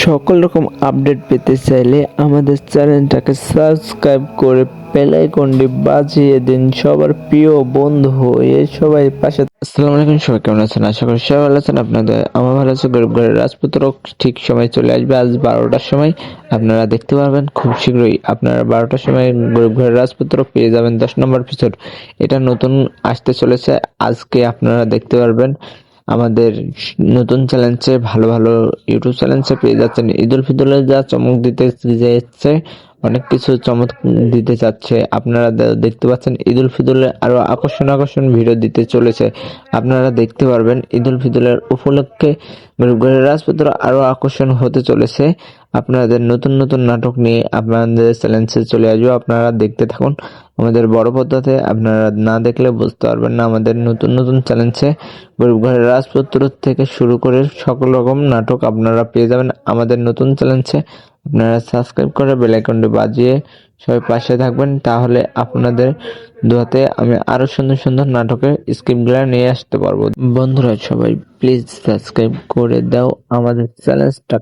সকল রকম আপডেট পেতে চাইলে আমাদের চ্যানেলটাকে সাবস্ক্রাইব করে বেল আইকনটি বাজিয়ে দিন। সবার প্রিয় বন্ধু হয়ে সবাই পাশে। আসসালামু আলাইকুম, সবাই কেমন আছেন? আশা করি সবাই ভালো আছেন। আপনাদের আমার ভালো আছে। গরিব ঘরের রাজপুত্র ঠিক সময় চলে আসবে আজ 12টার সময়। আপনারা দেখতে পারবেন খুব শীঘ্রই। আপনারা 12টার সময় গরিব ঘরের রাজপুত্র পেয়ে যাবেন 10 নম্বর এপিসোড। এটা নতুন আসতে চলেছে আজকে, আপনারা দেখতে পারবেন। আমাদের নতুন চ্যালেঞ্জে ভালো ভালো ইউটিউব চ্যালেঞ্জে পেয়ে যাচ্ছেন। ঈদুল ফিতরে যা চমক দিতে যাচ্ছে, অনেক কিছু চমক দিতে চাচ্ছে। আপনারা দেখতে পাচ্ছেন ঈদুল ফিতরে আরো আকর্ষণ ভিডিও দিতে চলেছে। আপনারা দেখতে পারবেন ঈদুল ফিতরের উপলক্ষে ঘরের রাজপুত্র আরো আকর্ষণ হতে চলেছে। আপনাদের নতুন নতুন নাটক নিয়ে আপনাদের চ্যালেঞ্জে চলে আসবে। আপনারা দেখতে থাকুন আমাদের বড় পর্দাতে। আপনারা না দেখলে বুঝতে পারবেন না আমাদের নতুন নতুন চ্যালেঞ্জে গরিব ঘরের রাজপুত্র থেকে শুরু করে সকল রকম নাটক আপনারা পেয়ে যাবেন আমাদের নতুন চ্যালেঞ্জে। আপনারা সাবস্ক্রাইব করে বেল আইকনটি বাজিয়ে সবাই পাশে থাকবেন, তাহলে আপনাদের দোয়াতে আমি আরো সুন্দর সুন্দর নাটকের স্ক্রিপ্টগুলো নিয়ে আসতে পারবো। বন্ধুরা সবাই প্লিজ সাবস্ক্রাইব করে দাও আমাদের চ্যানেলটা।